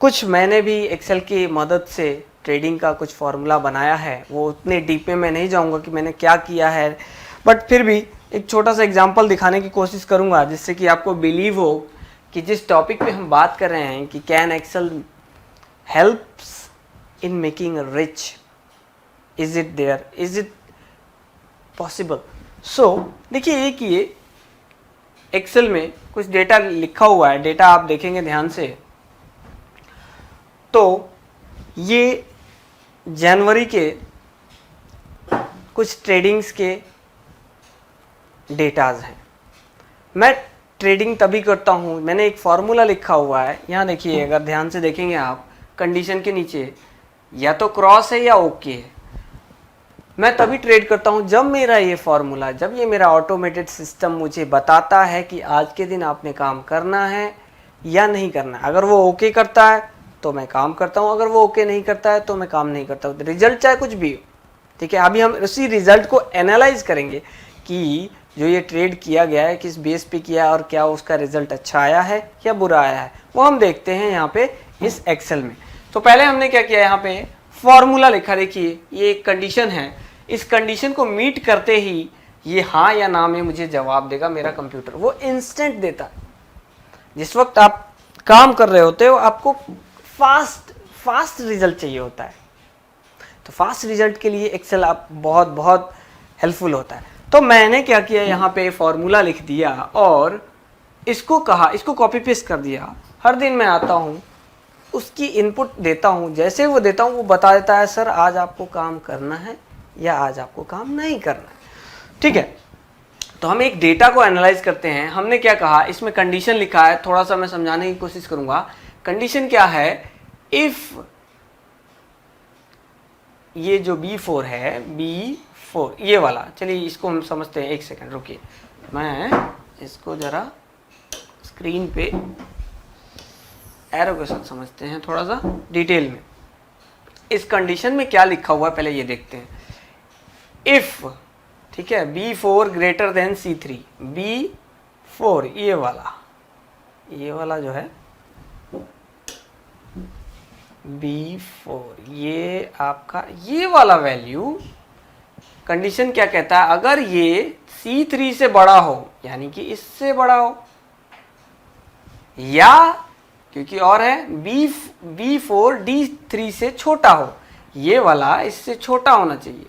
कुछ मैंने भी एक्सेल की मदद से ट्रेडिंग का कुछ फॉर्मूला बनाया है। वो उतने डीप में मैं नहीं जाऊंगा कि मैंने क्या किया है, बट फिर भी एक छोटा सा एग्जांपल दिखाने की कोशिश करूंगा जिससे कि आपको बिलीव हो कि जिस टॉपिक पे हम बात कर रहे हैं कि can Excel helps in making rich, is it there, is it possible. So देखिए, एक ये एक्सेल में कुछ डेटा लिखा हुआ है। डेटा आप देखेंगे ध्यान से तो ये जनवरी के कुछ ट्रेडिंग्स के डेटाज हैं। मैं ट्रेडिंग तभी करता हूँ, मैंने एक फॉर्मूला लिखा हुआ है यहाँ देखिए, अगर ध्यान से देखेंगे आप कंडीशन के नीचे या तो क्रॉस है या ओके है। मैं तभी ट्रेड करता हूँ जब मेरा ये फॉर्मूला, जब ये मेरा ऑटोमेटेड सिस्टम मुझे बताता है कि आज के दिन आपने काम करना है या नहीं करना है। अगर वो ओके करता है तो मैं काम करता हूँ, अगर वो ओके नहीं करता है तो मैं काम नहीं करता हूँ। रिजल्ट चाहे कुछ भी हो, ठीक है। अभी हम उसी रिजल्ट को एनालाइज करेंगे कि जो ये ट्रेड किया गया है किस बेस पे किया और क्या उसका रिजल्ट अच्छा आया है या बुरा आया है, वो हम देखते हैं यहाँ पे इस एक्सेल में। तो पहले हमने क्या किया, यहाँ पे फॉर्मूला लिखा। देखिए ये एक कंडीशन है, इस कंडीशन को मीट करते ही ये हाँ या ना में मुझे जवाब देगा मेरा कंप्यूटर। वो इंस्टेंट देता है। जिस वक्त आप काम कर रहे होते हो आपको फास्ट रिजल्ट चाहिए होता है, तो फास्ट रिजल्ट के लिए एक्सेल आप बहुत बहुत हेल्पफुल होता है। तो मैंने क्या किया, यहाँ पे फॉर्मूला लिख दिया और इसको कहा, इसको कॉपी पेस्ट कर दिया। हर दिन मैं आता हूँ, उसकी इनपुट देता हूँ, जैसे वो देता हूँ वो बता देता है सर आज आपको काम करना है या आज आपको काम नहीं करना है। ठीक है, तो हम एक डेटा को एनालाइज करते हैं। हमने क्या कहा, इसमें कंडीशन लिखा है, थोड़ा सा मैं समझाने की कोशिश करूंगा। कंडीशन क्या है, इफ ये जो B4 है, B4 ये वाला, चलिए इसको हम समझते हैं। एक सेकंड रुकिए, मैं इसको जरा स्क्रीन पे एरो के साथ समझते हैं थोड़ा सा डिटेल में। इस कंडीशन में क्या लिखा हुआ है पहले ये देखते हैं। इफ, ठीक है, B4 greater than C3, B4 ये वाला जो है B4 ये आपका ये वाला वैल्यू, कंडीशन क्या कहता है, अगर ये C3 से बड़ा हो, यानी कि इससे बड़ा हो, या क्योंकि और है B4 D3 से छोटा हो, ये वाला इससे छोटा होना चाहिए,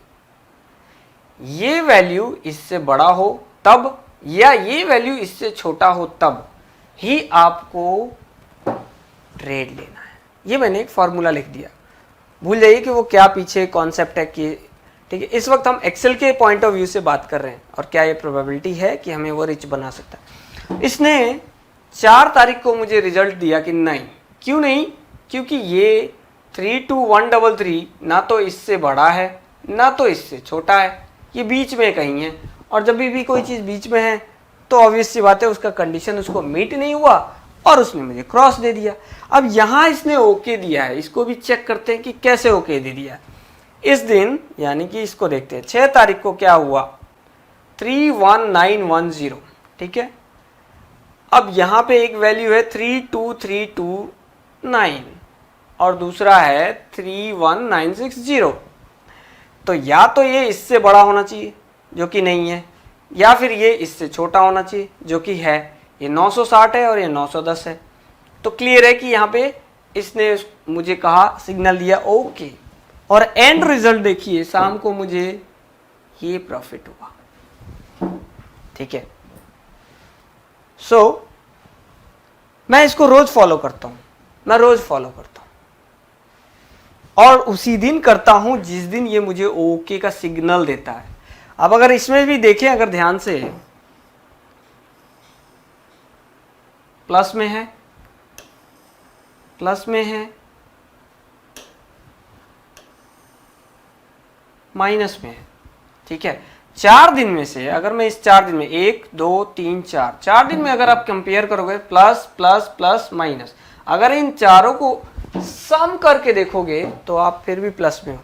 ये वैल्यू इससे बड़ा हो तब, या ये वैल्यू इससे छोटा हो तब ही आपको ट्रेड लेना है। ये मैंने एक फॉर्मूला लिख दिया, भूल जाइए कि वो क्या पीछे कॉन्सेप्ट है कि, ठीक है। इस वक्त हम एक्सेल के पॉइंट ऑफ व्यू से बात कर रहे हैं और क्या ये प्रोबेबिलिटी है कि हमें वो रिच बना सकता है। इसने 4 तारीख को मुझे रिजल्ट दिया कि नहीं, क्यों नहीं, क्योंकि ये 32133 ना तो इससे बड़ा है ना तो इससे छोटा है, ये बीच में कहीं है। और जब भी कोई चीज़ बीच में है तो ऑब्वियस सी बात है उसका कंडीशन उसको मीट नहीं हुआ और उसने मुझे क्रॉस दे दिया। अब यहाँ इसने ओके दिया है, इसको भी चेक करते हैं कि कैसे ओके दे दिया। इस दिन यानी कि इसको देखते हैं, 6 तारीख को क्या हुआ, 31910, ठीक है। अब यहाँ पे एक वैल्यू है 32329 और दूसरा है 31960। तो या तो ये इससे बड़ा होना चाहिए जो कि नहीं है, या फिर ये इससे छोटा होना चाहिए जो कि है। ये 960 है और ये 910 है। तो क्लियर है कि यहाँ पे इसने मुझे कहा, सिग्नल दिया ओके, और एंड रिजल्ट देखिए, शाम को मुझे ये प्रॉफिट हुआ, ठीक है। सो मैं इसको रोज फॉलो करता हूं, मैं रोज फॉलो करता हूं और उसी दिन करता हूं जिस दिन ये मुझे ओके का सिग्नल देता है। अब अगर इसमें भी देखें, अगर ध्यान से, प्लस में है, प्लस में है, माइनस में है, ठीक है। 4 दिन में से अगर मैं इस 4 दिन में 1 2 3 4 दिन में अगर आप कंपेयर करोगे, प्लस प्लस प्लस माइनस, अगर इन चारों को सम करके देखोगे तो आप फिर भी प्लस में हो।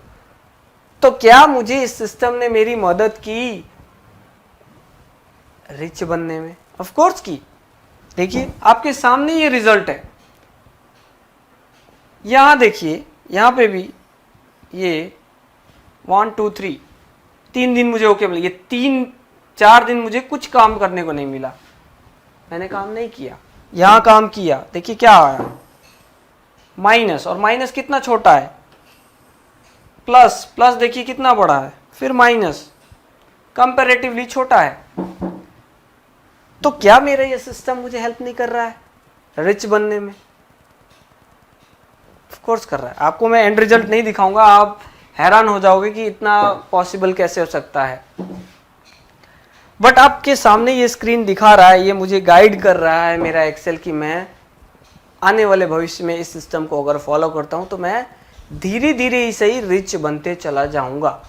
तो क्या मुझे इस सिस्टम ने मेरी मदद की रिच बनने में? ऑफ कोर्स की। देखिए आपके सामने ये रिजल्ट है, यहां देखिए, यहां पे भी ये 1 2 3 3 दिन मुझे ओके मिला। ये 3-4 दिन मुझे कुछ काम करने को नहीं मिला, मैंने काम नहीं किया, यहां काम किया। देखिए क्या आया, माइनस, और माइनस कितना छोटा है, प्लस, प्लस देखिए कितना बड़ा है, फिर माइनस कंपैरेटिवली छोटा है। तो क्या मेरा ये सिस्टम मुझे हेल्प नहीं कर रहा है रिच बनने में? ऑफ कोर्स कर रहा है। आपको मैं एंड रिजल्ट नहीं दिखाऊंगा, आप हैरान हो जाओगे कि इतना पॉसिबल कैसे हो सकता है। बट आपके सामने ये स्क्रीन दिखा रहा है, ये मुझे गाइड कर रहा है मेरा एक्सेल की मैं आने वाले भविष्य में इस सिस्टम को अगर फॉलो करता हूं तो मैं धीरे धीरे ही सही रिच बनते चला जाऊंगा।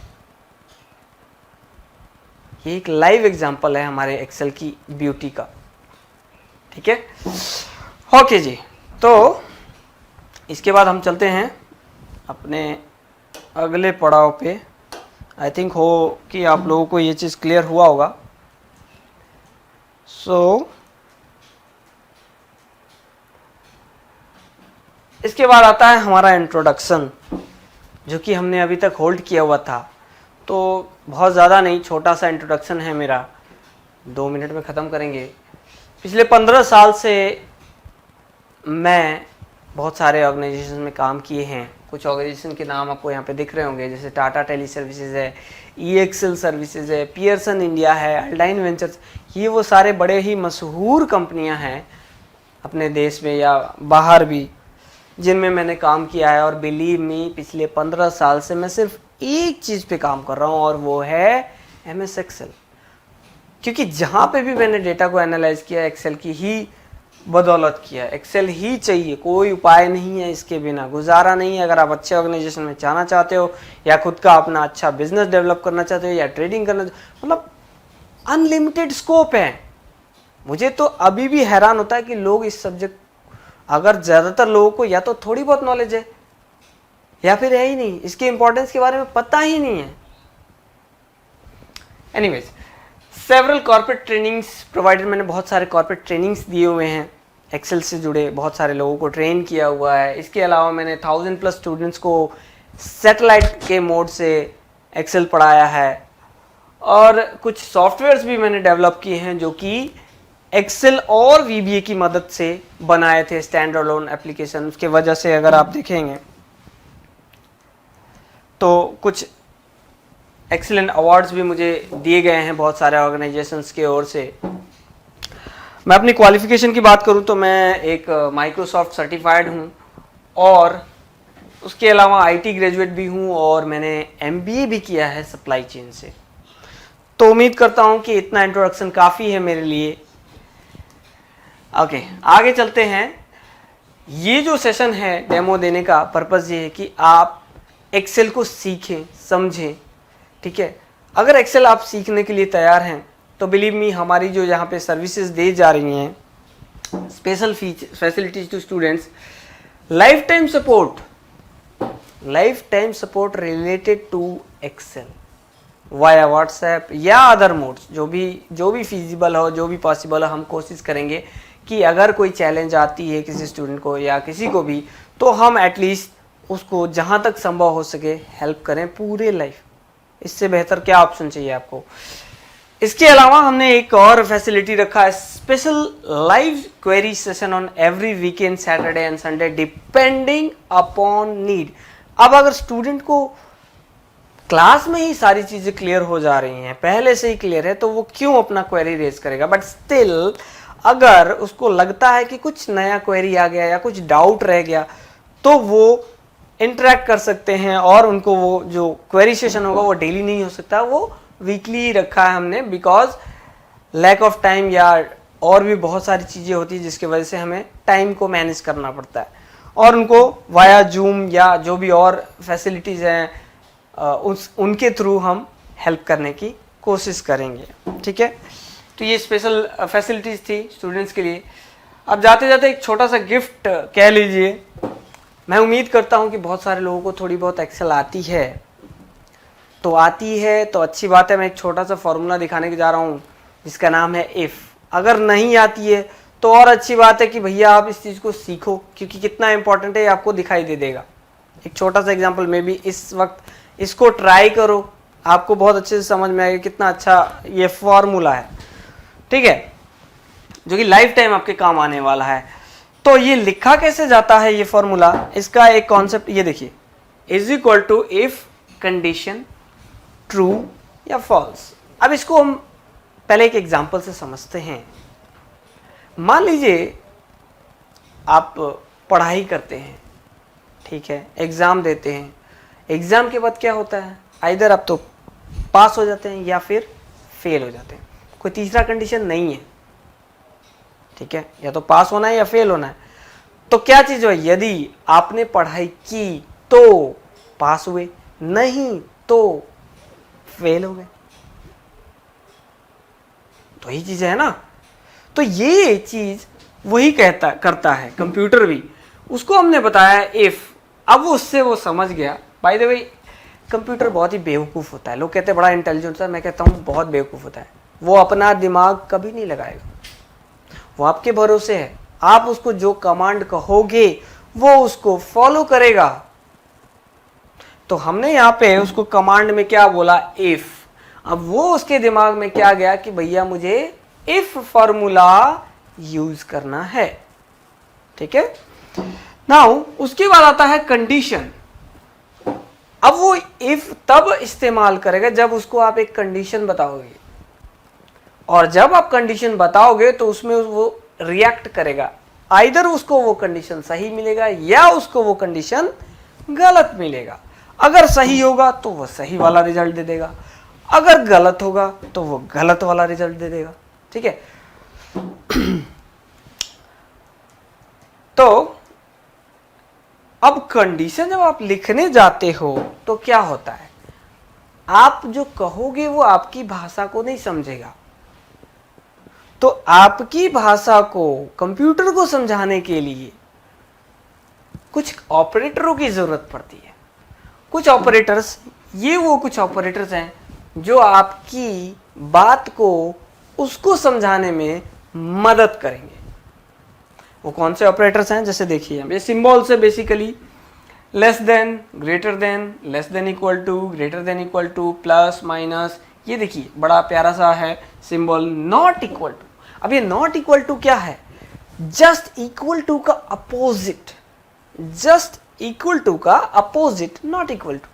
ये एक लाइव एग्जांपल है हमारे एक्सेल की ब्यूटी का, ठीक है। ओके जी, तो इसके बाद हम चलते हैं अपने अगले पड़ाव पे। आई थिंक हो कि आप लोगों को ये चीज़ क्लियर हुआ होगा। सो इसके बाद आता है हमारा इंट्रोडक्शन, जो कि हमने अभी तक होल्ड किया हुआ था। तो बहुत ज़्यादा नहीं, छोटा सा इंट्रोडक्शन है मेरा, 2 मिनट में ख़त्म करेंगे। पिछले 15 साल से मैं बहुत सारे ऑर्गेनाइजेशन में काम किए हैं कुछ ऑर्गेनाइजेशन के नाम आपको यहाँ पे दिख रहे होंगे, जैसे टाटा टेली सर्विसेज है, EXL सर्विसेज है, पियर्सन इंडिया है, अल्डाइन वेंचर्स। ये वो सारे बड़े ही मशहूर कंपनियां हैं अपने देश में या बाहर भी, जिनमें मैंने काम किया है। और बिलीव मी, पिछले 15 साल से मैं सिर्फ एक चीज़ पे काम कर रहा हूँ और वो है MS एक्सेल। क्योंकि जहाँ पे भी मैंने डेटा को एनालाइज किया, एक्सेल की ही बदौलत किया। एक्सेल ही चाहिए, कोई उपाय नहीं है इसके बिना, गुजारा नहीं है। अगर आप अच्छे ऑर्गेनाइजेशन में जाना चाहते हो या खुद का अपना अच्छा बिजनेस डेवलप करना चाहते हो या ट्रेडिंग करना, मतलब अनलिमिटेड स्कोप है। मुझे तो अभी भी हैरान होता है कि लोग इस सब्जेक्ट, अगर ज़्यादातर लोगों को या तो थोड़ी बहुत नॉलेज है या फिर है ही नहीं, इसके इंपॉर्टेंस के बारे में पता ही नहीं है। Anyways, several corporate trainings provided, मैंने बहुत सारे कॉर्पोरेट ट्रेनिंग्स दिए हुए हैं, एक्सेल से जुड़े बहुत सारे लोगों को ट्रेन किया हुआ है। इसके अलावा मैंने 1000+ स्टूडेंट्स को सैटेलाइट के मोड से एक्सेल पढ़ाया है। और कुछ सॉफ्टवेयर्स भी मैंने डेवलप किए हैं जो कि एक्सेल और VBA की मदद से बनाए थे, स्टैंड अलोन एप्लीकेशन। उसके वजह से अगर आप देखेंगे तो कुछ एक्सीलेंट अवार्ड्स भी मुझे दिए गए हैं बहुत सारे ऑर्गेनाइजेशंस की ओर से। मैं अपनी क्वालिफिकेशन की बात करूं तो मैं एक माइक्रोसॉफ्ट सर्टिफाइड हूं और उसके अलावा IT ग्रेजुएट भी हूं और मैंने MBA भी किया है सप्लाई चेन से। तो उम्मीद करता हूं कि इतना इंट्रोडक्शन काफ़ी है मेरे लिए। ओके, आगे चलते हैं। ये जो सेशन है डेमो देने का पर्पज़ ये है कि आप एक्सेल को सीखें, समझें, ठीक है। अगर एक्सेल आप सीखने के लिए तैयार हैं तो बिलीव मी, हमारी जो यहाँ पे सर्विसेज दी जा रही हैं, special facilities to students, lifetime support related to Excel via WhatsApp या अदर मोड्स, जो भी फिजिबल हो, जो भी पॉसिबल हो, हम कोशिश करेंगे कि अगर कोई चैलेंज आती है किसी स्टूडेंट को या किसी को भी, तो हम एटलीस्ट उसको जहाँ तक संभव हो सके हेल्प करें पूरे लाइफ। इससे बेहतर क्या ऑप्शन चाहिए आपको। इसके अलावा हमने एक और फैसिलिटी रखा है, special live query session on every weekend, Saturday and Sunday, depending upon need. अब अगर स्टूडेंट को क्लास में ही सारी चीजें क्लियर हो जा रही हैं, पहले से ही क्लियर है, तो वो क्यों अपना क्वेरी रेज करेगा। बट स्टिल अगर उसको लगता है कि कुछ नया क्वेरी आ गया या कुछ डाउट रह गया, तो वो इंटरेक्ट कर सकते हैं और उनको वो जो क्वेरी सेशन होगा वो डेली नहीं हो सकता, वो वीकली ही रखा है हमने, बिकॉज लैक ऑफ टाइम या और भी बहुत सारी चीज़ें होती है जिसकी वजह से हमें टाइम को मैनेज करना पड़ता है। और उनको वाया जूम या जो भी और फैसिलिटीज़ हैं उनके थ्रू हम हेल्प करने की कोशिश करेंगे, ठीक है। तो ये स्पेशल फैसिलिटीज़ थी स्टूडेंट्स के लिए। अब जाते जाते एक छोटा सा गिफ्ट कह लीजिए। मैं उम्मीद करता हूँ कि बहुत सारे लोगों को थोड़ी बहुत एक्सेल आती है तो अच्छी बात है। मैं एक छोटा सा फॉर्मूला दिखाने के जा रहा हूँ जिसका नाम है इफ़। अगर नहीं आती है तो और अच्छी बात है कि भैया आप इस चीज़ को सीखो, क्योंकि कितना इंपॉर्टेंट है ये आपको दिखाई दे देगा। एक छोटा सा एग्जांपल में भी इस वक्त इसको ट्राई करो, आपको बहुत अच्छे से समझ में आएगा कितना अच्छा ये फॉर्मूला है, ठीक है, जो कि लाइफ टाइम आपके काम आने वाला है। तो ये लिखा कैसे जाता है ये फॉर्मूला, इसका एक कॉन्सेप्ट ये देखिए, is equal to if condition true या फॉल्स। अब इसको हम पहले एक एग्जांपल से समझते हैं। मान लीजिए आप पढ़ाई करते हैं, ठीक है, एग्जाम देते हैं। एग्जाम के बाद क्या होता है, आइदर आप तो पास हो जाते हैं या फिर फेल हो जाते हैं, कोई तीसरा कंडीशन नहीं है, ठीक है, या तो पास होना है या फेल होना है। तो क्या चीज है, यदि आपने पढ़ाई की तो पास हुए, नहीं तो फेल हो गए। तो यही चीज है ना। तो ये चीज वही करता है कंप्यूटर भी। उसको हमने बताया इफ। अब वो उससे वो समझ गया। बाय द वे, कंप्यूटर बहुत ही बेवकूफ होता है। लोग कहते हैं बड़ा इंटेलिजेंट होता है, मैं कहता हूँ बहुत बेवकूफ होता है। वो अपना दिमाग कभी नहीं लगाएगा, वो आपके भरोसे है। आप उसको जो कमांड कहोगे वो उसको फॉलो करेगा। तो हमने यहाँ पे उसको कमांड में क्या बोला, इफ। अब वो उसके दिमाग में क्या गया कि भैया मुझे इफ फॉर्मूला यूज करना है, ठीक है। नाउ उसके बाद आता है कंडीशन। अब वो इफ तब इस्तेमाल करेगा जब उसको आप एक कंडीशन बताओगे, और जब आप कंडीशन बताओगे तो उसमें वो रिएक्ट करेगा, आइदर उसको वो कंडीशन सही मिलेगा या उसको वो कंडीशन गलत मिलेगा। अगर सही होगा तो वो सही वाला रिजल्ट दे देगा, अगर गलत होगा तो वो गलत वाला रिजल्ट दे देगा। ठीक है, तो अब कंडीशन जब आप लिखने जाते हो तो क्या होता है, आप जो कहोगे वो आपकी भाषा को नहीं समझेगा, तो आपकी भाषा को कंप्यूटर को समझाने के लिए कुछ ऑपरेटरों की जरूरत पड़ती है। कुछ ऑपरेटर्स, ये वो कुछ ऑपरेटर्स हैं जो आपकी बात को उसको समझाने में मदद करेंगे। वो कौन से ऑपरेटर्स हैं, जैसे देखिए ये सिंबल से basically less than, greater than, less than equal to, greater than equal to, plus minus, ये देखिए बड़ा प्यारा सा है सिंबल नॉट इक्वल टू। अब ये नॉट इक्वल टू क्या है, जस्ट इक्वल टू का अपोजिट, जस्ट इक्वल टू का अपोजिट नॉट इक्वल टू।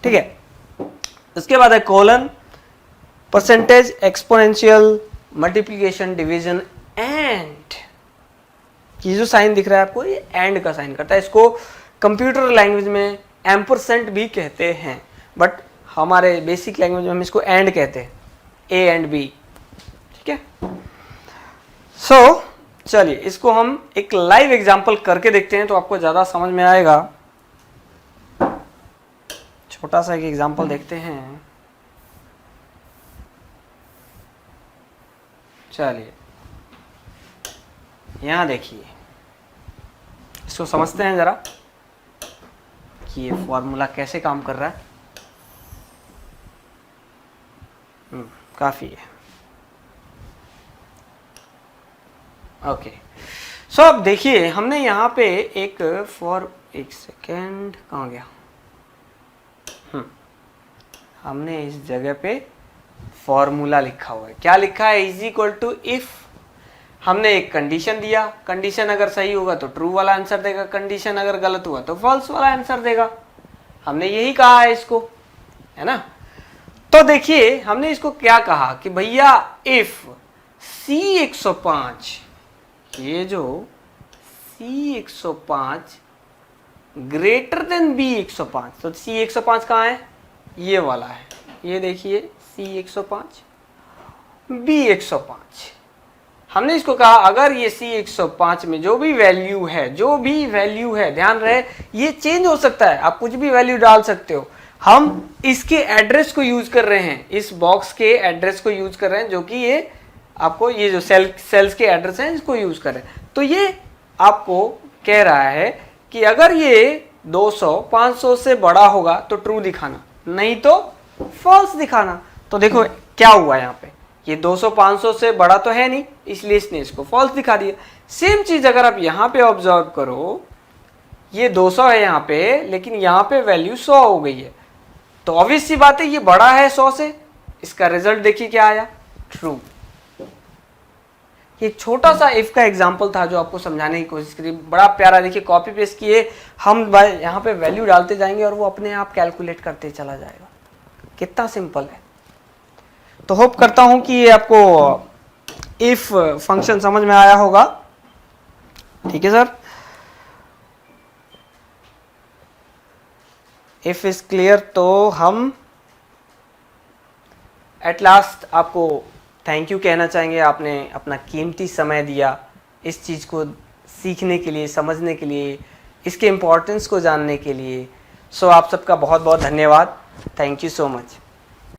ठीक है, इसके बाद है colon, percentage, exponential, multiplication, division, and. ये जो साइन दिख रहा है आपको, ये एंड का साइन करता है। इसको कंप्यूटर लैंग्वेज में एम्परसेंट भी कहते हैं, बट हमारे बेसिक लैंग्वेज में हम इसको एंड कहते हैं, ए एंड बी। ठीक है, सो चलिए इसको हम एक लाइव एग्जांपल करके देखते हैं तो आपको ज्यादा समझ में आएगा। छोटा सा एक एग्जांपल देखते हैं। चलिए यहां देखिए, इसको समझते हैं जरा कि ये फॉर्मूला कैसे काम कर रहा है। काफी है। ओके, सो अब देखिए हमने यहाँ पे एक एक सेकेंड कहाँ गया, हमने इस जगह पे फॉर्मूला लिखा हुआ है। क्या लिखा है, इज इक्वल टू इफ, हमने एक कंडीशन दिया, कंडीशन अगर सही होगा तो ट्रू वाला आंसर देगा, कंडीशन अगर गलत हुआ तो फॉल्स वाला आंसर देगा। हमने यही कहा है इसको, है ना। तो देखिए हमने इसको क्या कहा कि भैया इफ C105, ये जो C105 ग्रेटर देन B105, तो C105 कहाँ है, ये वाला है, ये देखिए C105 B105। हमने इसको कहा अगर ये C105 में जो भी वैल्यू है, ध्यान रहे ये चेंज हो सकता है, आप कुछ भी वैल्यू डाल सकते हो। हम इसके एड्रेस को यूज कर रहे हैं, इस बॉक्स के एड्रेस को यूज कर रहे हैं, जो कि ये आपको ये जो सेल्स के एड्रेस हैं इसको यूज कर रहे हैं। तो ये आपको कह रहा है कि अगर ये 200 500 से बड़ा होगा तो ट्रू दिखाना, नहीं तो फॉल्स दिखाना। तो देखो क्या हुआ यहाँ पे, ये 200 500 से बड़ा तो है नहीं, इसलिए इसने इसको फॉल्स दिखा दिया। सेम चीज अगर आप यहाँ पे ऑब्जर्व करो, ये 200 है यहाँ पे, लेकिन यहाँ पे वैल्यू 100 हो गई है, तो ऑब्वियस सी बात है ये बड़ा है 100 से, इसका रिजल्ट देखिए क्या आया, ट्रू। ये छोटा सा इफ का एग्जांपल था जो आपको समझाने की कोशिश करी, बड़ा प्यारा। देखिए कॉपी पेस्ट किए, हम यहाँ पे वैल्यू डालते जाएंगे और वो अपने आप कैलकुलेट करते चला जाएगा। कितना सिंपल है। तो होप करता हूं कि ये आपको इफ फंक्शन समझ में आया होगा। ठीक है सर, इफ इज क्लियर। तो हम एट लास्ट आपको थैंक यू कहना चाहेंगे, आपने अपना कीमती समय दिया इस चीज़ को सीखने के लिए, समझने के लिए, इसके इम्पोर्टेंस को जानने के लिए। सो आप सबका बहुत बहुत धन्यवाद। Thank you so much.